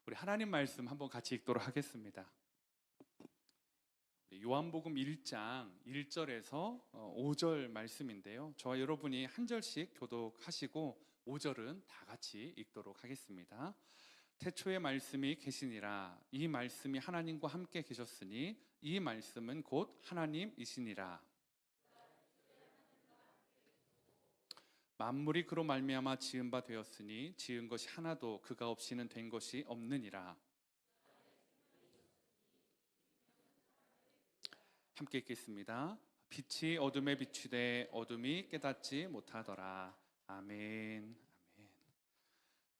우리 하나님 말씀 한번 같이 읽도록 하겠습니다. 요한복음 1장 1절에서 5절 말씀인데요. 저와 여러분이 한 절씩 교독하시고 5절은 다 같이 읽도록 하겠습니다. 태초에 말씀이 계시니라. 이 말씀이 하나님과 함께 계셨으니 이 말씀은 곧 하나님이시니라. 만물이 그로 말미암아 지은 바 되었으니 지은 것이 하나도 그가 없이는 된 것이 없느니라. 함께 읽겠습니다. 빛이 어둠에 비추되 어둠이 깨닫지 못하더라. 아멘.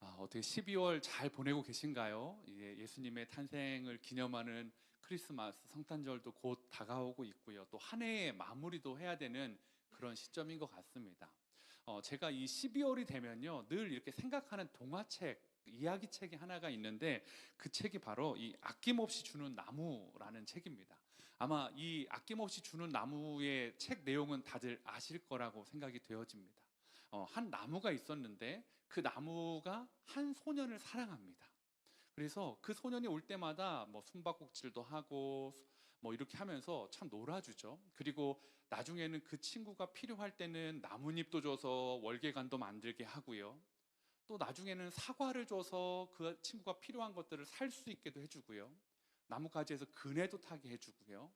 아멘. 어떻게 12월 잘 보내고 계신가요? 예수님의 탄생을 기념하는 크리스마스 성탄절도 곧 다가오고 있고요. 또 한 해의 마무리도 해야 되는 그런 시점인 것 같습니다. 제가 이 12월이 되면요 늘 이렇게 생각하는 동화책, 이야기책이 하나가 있는데 그 책이 바로 이 아낌없이 주는 나무라는 책입니다. 아마 이 아낌없이 주는 나무의 책 내용은 다들 아실 거라고 생각이 되어집니다. 한 나무가 있었는데 그 나무가 한 소년을 사랑합니다. 그래서 그 소년이 올 때마다 뭐 숨바꼭질도 하고 뭐 이렇게 하면서 참 놀아주죠. 그리고 나중에는 그 친구가 필요할 때는 나뭇잎도 줘서 월계관도 만들게 하고요. 또 나중에는 사과를 줘서 그 친구가 필요한 것들을 살 수 있게도 해주고요. 나뭇가지에서 그네도 타게 해주고요.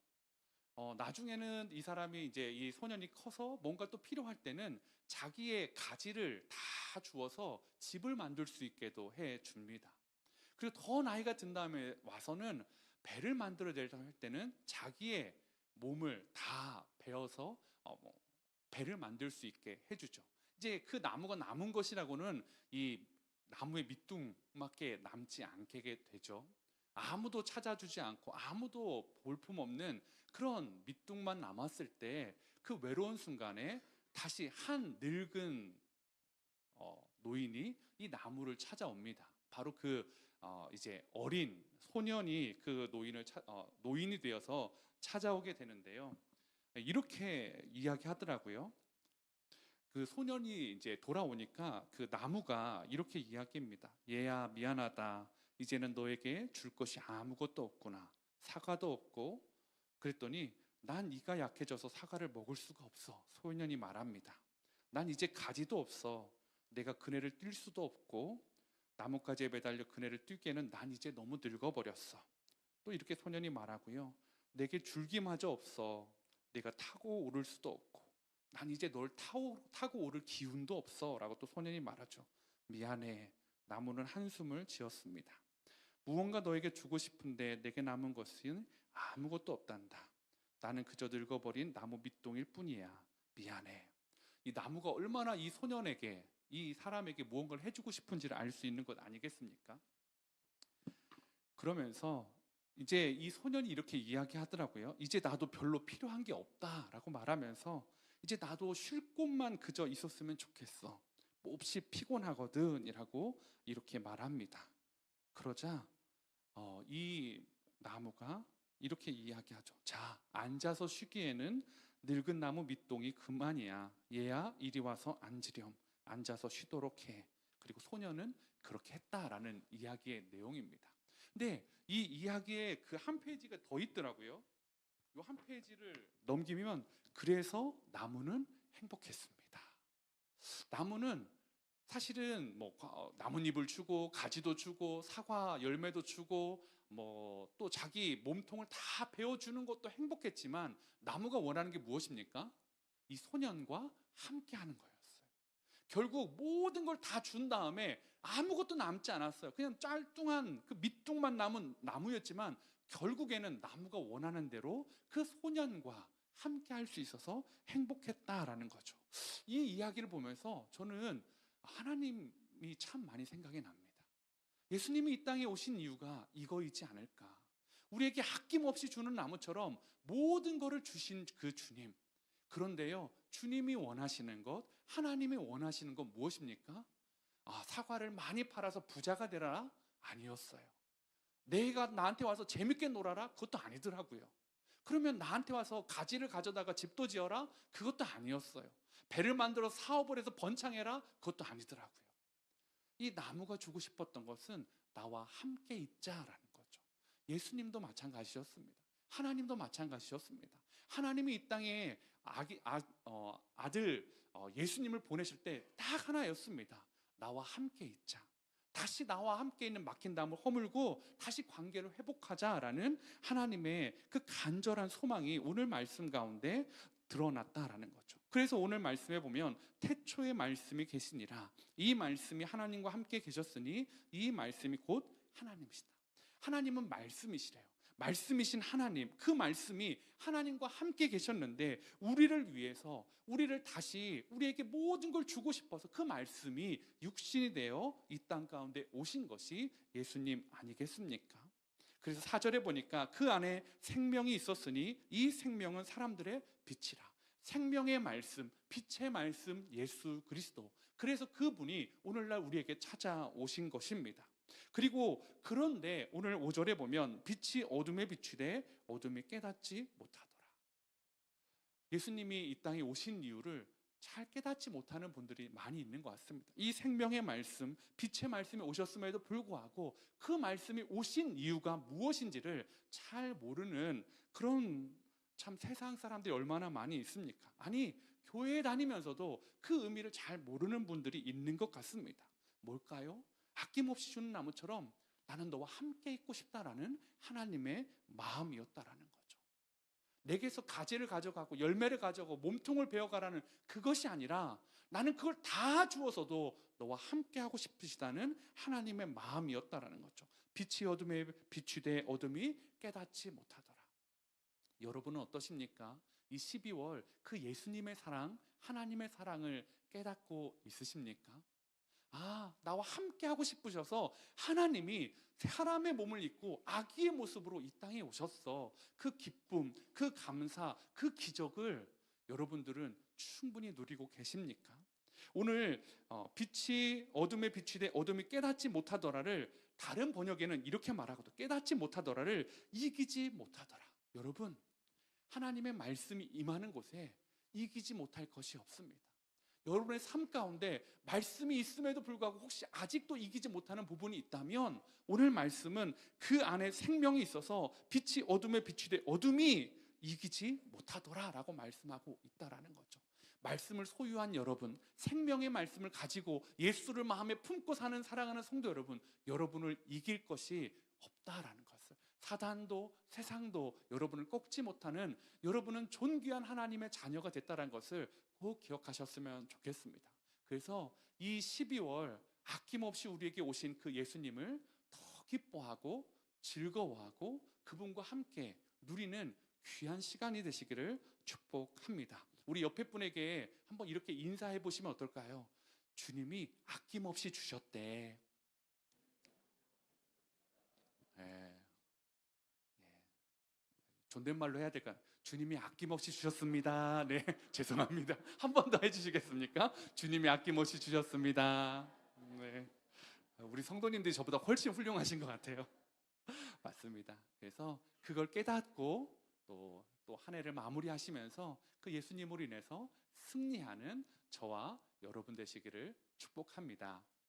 나중에는 이 사람이 이제 이 소년이 커서 뭔가 또 필요할 때는 자기의 가지를 다 주어서 집을 만들 수 있게도 해줍니다. 그리고 더 나이가 든 다음에 와서는 배를 만들어낼 때는 자기의 몸을 다 베어서 배를 만들 수 있게 해주죠. 이제 그 나무가 남은 것이라고는 이 나무의 밑둥밖에 남지 않게 되죠. 아무도 찾아주지 않고 아무도 볼품없는 그런 밑둥만 남았을 때 그 외로운 순간에 다시 한 늙은 노인이 이 나무를 찾아옵니다. 바로 그 이제 어린 소년이 그 노인이 되어서 찾아오게 되는데요. 이렇게 이야기하더라고요. 그 소년이 이제 돌아오니까 그 나무가 이렇게 이야기합니다. 얘야 미안하다. 이제는 너에게 줄 것이 아무것도 없구나. 사과도 없고. 그랬더니 난 이가 약해져서 사과를 먹을 수가 없어. 소년이 말합니다. 난 이제 가지도 없어. 내가 그네를 뛸 수도 없고 나뭇가지에 매달려 그네를 뛰기에는 난 이제 너무 늙어버렸어. 또 이렇게 소년이 말하고요. 내게 줄기마저 없어. 내가 타고 오를 수도 없고 난 이제 널 타고 오를 기운도 없어 라고 또 소년이 말하죠. 미안해. 나무는 한숨을 지었습니다. 무언가 너에게 주고 싶은데 내게 남은 것은 아무것도 없단다. 나는 그저 늙어버린 나무 밑동일 뿐이야. 미안해. 이 나무가 얼마나 이 소년에게, 이 사람에게 무언가를 해주고 싶은지를 알 수 있는 것 아니겠습니까? 그러면서 이제 이 소년이 이렇게 이야기하더라고요. 이제 나도 별로 필요한 게 없다라고 말하면서 이제 나도 쉴 곳만 그저 있었으면 좋겠어. 몹시 피곤하거든 이라고 이렇게 말합니다. 그러자 이 나무가 이렇게 이야기하죠. 자, 앉아서 쉬기에는 늙은 나무 밑동이 그만이야. 얘야 이리 와서 앉으렴. 앉아서 쉬도록 해. 그리고 소년은 그렇게 했다라는 이야기의 내용입니다. 근데 이 이야기에 그 한 페이지가 더 있더라고요. 이 한 페이지를 넘기면 그래서 나무는 행복했습니다. 나무는 사실은 뭐 나뭇잎을 주고 가지도 주고 사과 열매도 주고 뭐 또 자기 몸통을 다 베어주는 것도 행복했지만 나무가 원하는 게 무엇입니까? 이 소년과 함께하는 거였어요. 결국 모든 걸 다 준 다음에 아무것도 남지 않았어요. 그냥 짤뚱한 그 밑둥만 남은 나무였지만 결국에는 나무가 원하는 대로 그 소년과 함께 할 수 있어서 행복했다라는 거죠. 이 이야기를 보면서 저는 하나님이 참 많이 생각이 납니다. 예수님이 이 땅에 오신 이유가 이거이지 않을까. 우리에게 아낌없이 주는 나무처럼 모든 것을 주신 그 주님. 그런데요, 주님이 원하시는 것, 하나님이 원하시는 것 무엇입니까? 사과를 많이 팔아서 부자가 되라? 아니었어요. 내가 나한테 와서 재밌게 놀아라? 그것도 아니더라고요. 그러면 나한테 와서 가지를 가져다가 집도 지어라? 그것도 아니었어요. 배를 만들어 사업을 해서 번창해라? 그것도 아니더라고요. 이 나무가 주고 싶었던 것은 나와 함께 있자라는 거죠. 예수님도 마찬가지였습니다. 하나님도 마찬가지였습니다. 하나님이 이 땅에 아들 예수님을 보내실 때 딱 하나였습니다. 나와 함께 있자. 다시 나와 함께 있는 막힌 담을 허물고 다시 관계를 회복하자라는 하나님의 그 간절한 소망이 오늘 말씀 가운데 드러났다라는 거죠. 그래서 오늘 말씀에 보면 태초에 말씀이 계시니라. 이 말씀이 하나님과 함께 계셨으니 이 말씀이 곧 하나님이시다. 하나님은 말씀이시래요. 말씀이신 하나님, 그 말씀이 하나님과 함께 계셨는데 우리를 위해서 우리를 다시 우리에게 모든 걸 주고 싶어서 그 말씀이 육신이 되어 이 땅 가운데 오신 것이 예수님 아니겠습니까? 그래서 4절에 보니까 그 안에 생명이 있었으니 이 생명은 사람들의 빛이라. 생명의 말씀, 빛의 말씀 예수 그리스도. 그래서 그분이 오늘날 우리에게 찾아오신 것입니다. 그리고 그런데 오늘 5절에 보면 빛이 어둠에 비추되 어둠이 깨닫지 못하더라. 예수님이 이 땅에 오신 이유를 잘 깨닫지 못하는 분들이 많이 있는 것 같습니다. 이 생명의 말씀, 빛의 말씀이 오셨음에도 불구하고 그 말씀이 오신 이유가 무엇인지를 잘 모르는 그런 참 세상 사람들이 얼마나 많이 있습니까? 아니, 교회에 다니면서도 그 의미를 잘 모르는 분들이 있는 것 같습니다. 뭘까요? 아낌없이 주는 나무처럼 나는 너와 함께 있고 싶다라는 하나님의 마음이었다라는 거죠. 내게서 가지를 가져가고 열매를 가져가고 몸통을 베어가라는 그것이 아니라 나는 그걸 다 주어서도 너와 함께 하고 싶으시다는 하나님의 마음이었다라는 거죠. 빛이 어둠에 비추되 어둠이 깨닫지 못하더라. 여러분은 어떠십니까? 이 12월 그 예수님의 사랑, 하나님의 사랑을 깨닫고 있으십니까? 나와 함께 하고 싶으셔서 하나님이 사람의 몸을 입고 아기의 모습으로 이 땅에 오셨어. 그 기쁨, 그 감사, 그 기적을 여러분들은 충분히 누리고 계십니까? 오늘 빛이 어둠에 비추되 어둠이 깨닫지 못하더라를 다른 번역에는 이렇게 말하거든. 깨닫지 못하더라를 이기지 못하더라. 여러분, 하나님의 말씀이 임하는 곳에 이기지 못할 것이 없습니다. 여러분의 삶 가운데 말씀이 있음에도 불구하고 혹시 아직도 이기지 못하는 부분이 있다면 오늘 말씀은 그 안에 생명이 있어서 빛이 어둠에 비추되 어둠이 이기지 못하더라 라고 말씀하고 있다라는 거죠. 말씀을 소유한 여러분, 생명의 말씀을 가지고 예수를 마음에 품고 사는 사랑하는 성도 여러분, 여러분을 이길 것이 없다라는 것을, 사단도 세상도 여러분을 꺾지 못하는, 여러분은 존귀한 하나님의 자녀가 됐다는 것을 꼭 기억하셨으면 좋겠습니다. 그래서 이 12월 아낌없이 우리에게 오신 그 예수님을 더 기뻐하고 즐거워하고 그분과 함께 누리는 귀한 시간이 되시기를 축복합니다. 우리 옆에 분에게 한번 이렇게 인사해 보시면 어떨까요? 주님이 아낌없이 주셨대. 예. 존댓말로 해야 될까요? 주님이 아낌없이 주셨습니다. 네, 죄송합니다. 한 번 더 해주시겠습니까? 주님이 아낌없이 주셨습니다. 네, 우리 성도님들이 저보다 훨씬 훌륭하신 것 같아요. 맞습니다. 그래서 그걸 깨닫고 또 한 해를 마무리하시면서 그 예수님으로 인해서 승리하는 저와 여러분 되시기를 축복합니다.